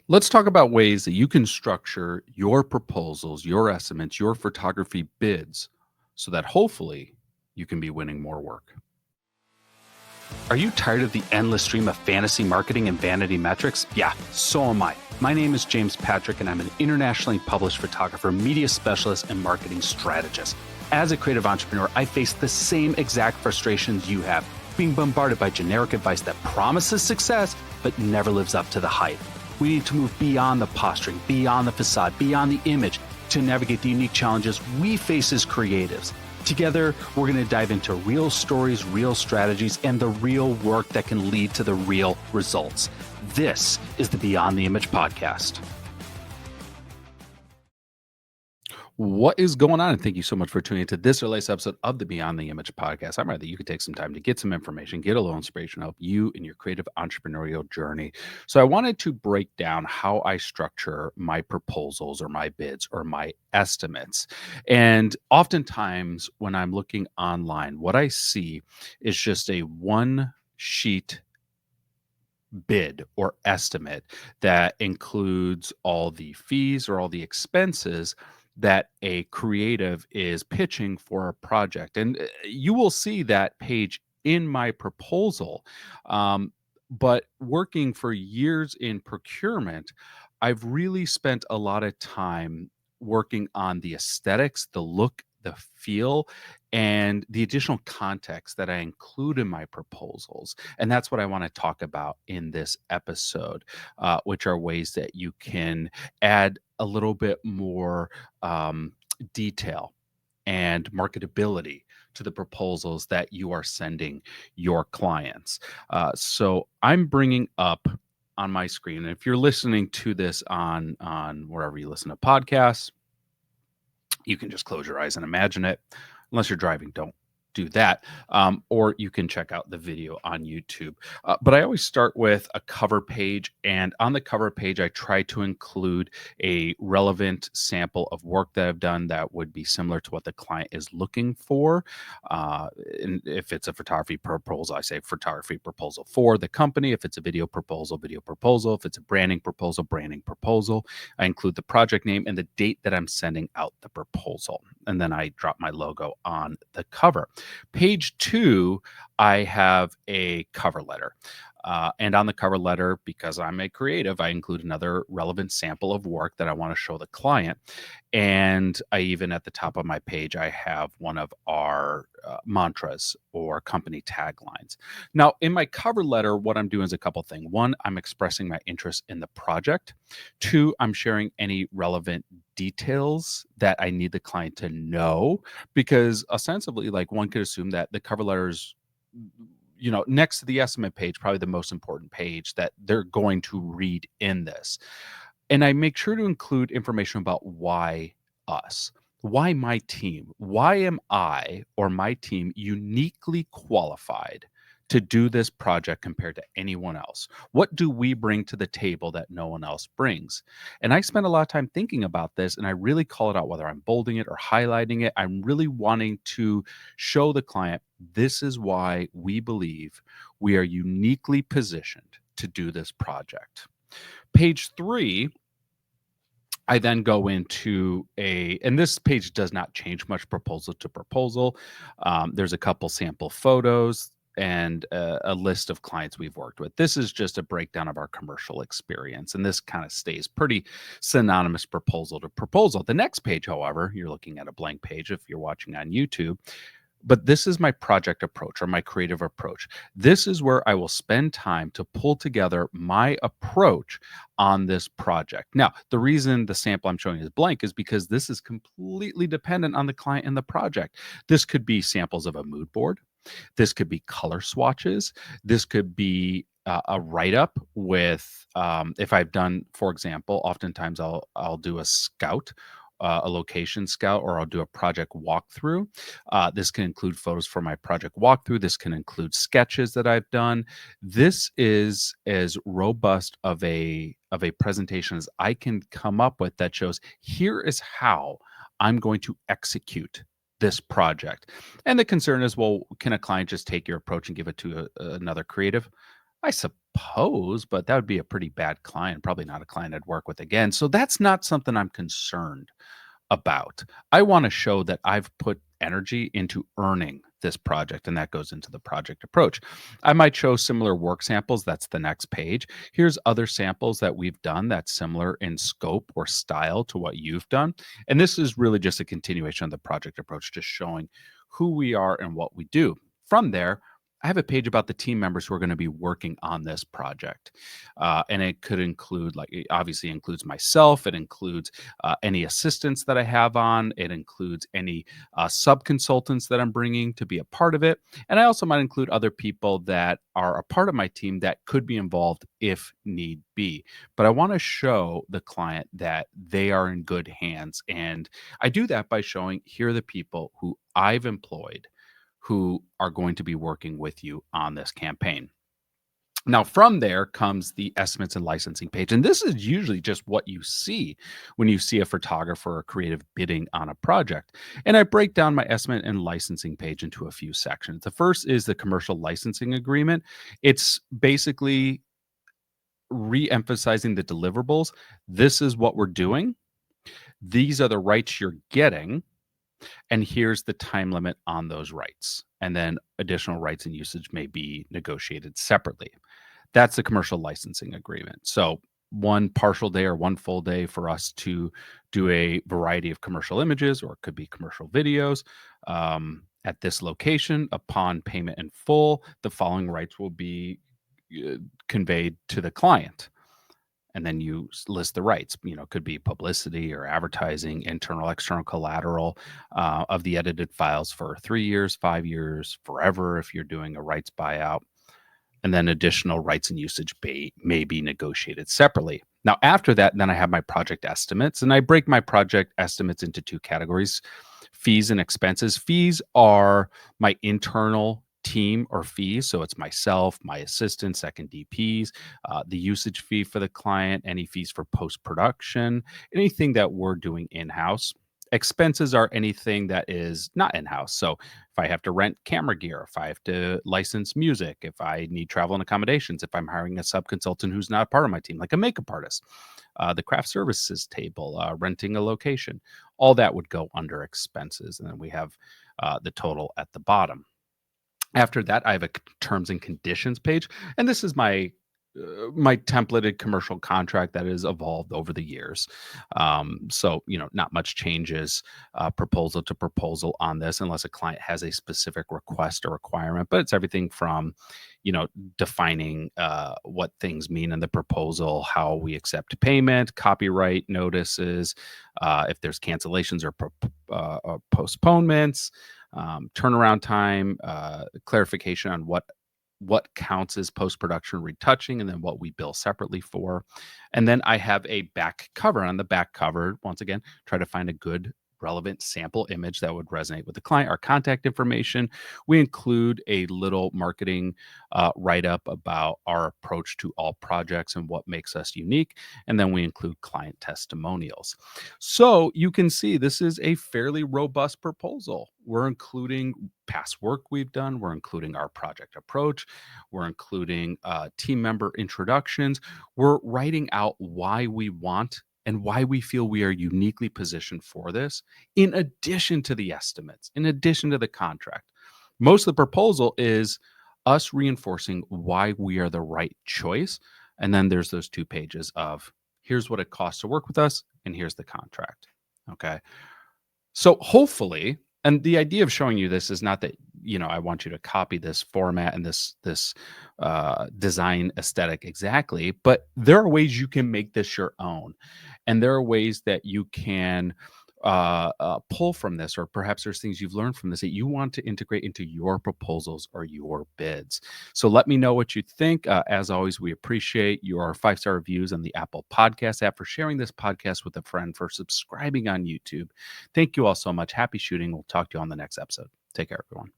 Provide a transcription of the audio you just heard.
Let's talk about ways that you can structure your proposals, your estimates, your photography bids so that hopefully you can be winning more work. Are you tired of the endless stream of fantasy marketing and vanity metrics? Yeah, so am I. My name is James Patrick, and I'm an internationally published photographer, media specialist, and marketing strategist. As a creative entrepreneur, I face the same exact frustrations you have, being bombarded by generic advice that promises success but never lives up to the hype. We need to move beyond the posturing, beyond the facade, beyond the image to navigate the unique challenges we face as creatives. Together, we're going to dive into real stories, real strategies, and the real work that can lead to the real results. This is the Beyond the Image podcast. What is going on? And thank you so much for tuning into this or latest episode of the Beyond the Image podcast. I'm glad that you could take some time to get some information, get a little inspiration, help you in your creative entrepreneurial journey. So I wanted to break down how I structure my proposals or my bids or my estimates. And oftentimes when I'm looking online, what I see is just a one sheet bid or estimate that includes all the fees or all the expenses that a creative is pitching for a project. And you will see that page in my proposal. But working for years in procurement, I've really spent a lot of time working on the aesthetics, the look, the feel, and the additional context that I include in my proposals. And that's what I want to talk about in this episode, which are ways that you can add a little bit more detail and marketability to the proposals that you are sending your clients. So I'm bringing up on my screen, and if you're listening to this on wherever you listen to podcasts, you can just close your eyes and imagine it. Unless you're driving, don't do that. Or you can check out the video on YouTube. But I always start with a cover page. And on the cover page, I try to include a relevant sample of work that I've done that would be similar to what the client is looking for. And if it's a photography proposal, I say photography proposal for the company. If it's a video proposal, video proposal. If it's a branding proposal, branding proposal. I include the project name and the date that I'm sending out the proposal. And then I drop my logo on the cover. Page 2, I have a cover letter. And on the cover letter, because I'm a creative, I include another relevant sample of work that I want to show the client. And I even at the top of my page, I have one of our mantras or company taglines. Now, in my cover letter, what I'm doing is a couple things. One, I'm expressing my interest in the project. Two, I'm sharing any relevant details that I need the client to know, because ostensibly, like, one could assume that the cover letters, next to the estimate page, probably the most important page that they're going to read in this. And I make sure to include information about why us, why my team, why am I or my team uniquely qualified to do this project compared to anyone else? What do we bring to the table that no one else brings? And I spend a lot of time thinking about this, and I really call it out, whether I'm bolding it or highlighting it. I'm really wanting to show the client this is why we believe we are uniquely positioned to do this project. Page 3, I then go into and this page does not change much proposal to proposal. There's a couple sample photos and a list of clients we've worked with. This is just a breakdown of our commercial experience. And this kind of stays pretty synonymous proposal to proposal. The next page, however, you're looking at a blank page if you're watching on YouTube. But this is my project approach or my creative approach. This is where I will spend time to pull together my approach on this project. Now, the reason the sample I'm showing is blank is because this is completely dependent on the client and the project. This could be samples of a mood board. This could be color swatches. This could be a write-up with, if I've done, for example, oftentimes I'll do a scout, a location scout, or I'll do a project walkthrough. This can include photos for my project walkthrough. This can include sketches that I've done. This is as robust of a presentation as I can come up with that shows here is how I'm going to execute this project. And the concern is, well, can a client just take your approach and give it to another creative? I suppose, but that would be a pretty bad client, probably not a client I'd work with again. So that's not something I'm concerned about. I want to show that I've put energy into earning this project, and that goes into the project approach. I might show similar work samples. That's the next page. Here's other samples that we've done that's similar in scope or style to what you've done. And this is really just a continuation of the project approach, just showing who we are and what we do. From there, I have a page about the team members who are going to be working on this project. And it could include, like, it obviously includes myself. It includes any assistants that I have on. It includes any sub consultants that I'm bringing to be a part of it. And I also might include other people that are a part of my team that could be involved if need be. But I want to show the client that they are in good hands. And I do that by showing here are the people who I've employed who are going to be working with you on this campaign. Now, from there comes the estimates and licensing page. And this is usually just what you see when you see a photographer or creative bidding on a project. And I break down my estimate and licensing page into a few sections. The first is the commercial licensing agreement. It's basically re-emphasizing the deliverables. This is what we're doing. These are the rights you're getting. And here's the time limit on those rights. And then additional rights and usage may be negotiated separately. That's the commercial licensing agreement. So one partial day or one full day for us to do a variety of commercial images, or it could be commercial videos at this location. Upon payment in full, the following rights will be conveyed to the client. And then you list the rights. Could be publicity or advertising, internal, external collateral of the edited files for 3 years, 5 years, forever if you're doing a rights buyout. And then additional rights and usage may be negotiated separately. Now, after that, then I have my project estimates, and I break my project estimates into two categories: fees and expenses. Fees are my internal team or fees. So it's myself, my assistant, second DPs, the usage fee for the client, any fees for post production, anything that we're doing in house. Expenses are anything that is not in house. So if I have to rent camera gear, if I have to license music, if I need travel and accommodations, if I'm hiring a sub consultant who's not a part of my team, like a makeup artist, the craft services table, renting a location, all that would go under expenses. And then we have the total at the bottom. After that, I have a terms and conditions page, and this is my templated commercial contract that has evolved over the years. So not much changes proposal to proposal on this, unless a client has a specific request or requirement. But it's everything from defining what things mean in the proposal, how we accept payment, copyright notices, if there's cancellations or postponements, turnaround time, clarification on what counts as post-production retouching, and then what we bill separately for. And then I have a back cover. On the back cover, once again, try to find a good relevant sample image that would resonate with the client. Our contact information. We include a little marketing write-up about our approach to all projects and what makes us unique. And then we include client testimonials. So you can see this is a fairly robust proposal. We're including past work we've done. We're including our project approach. We're including team member introductions. We're writing out why we want and why we feel we are uniquely positioned for this, in addition to the estimates, in addition to the contract. Most of the proposal is us reinforcing why we are the right choice. And then there's those 2 pages of here's what it costs to work with us, and here's the contract. Okay. So hopefully, and the idea of showing you this is not that I want you to copy this format and this design aesthetic exactly, but there are ways you can make this your own, and there are ways that you can pull from this, or perhaps there's things you've learned from this that you want to integrate into your proposals or your bids. So let me know what you think. As always, we appreciate your 5-star reviews on the Apple Podcast app, for sharing this podcast with a friend, for subscribing on YouTube. Thank you all so much. Happy shooting. We'll talk to you on the next episode. Take care, everyone.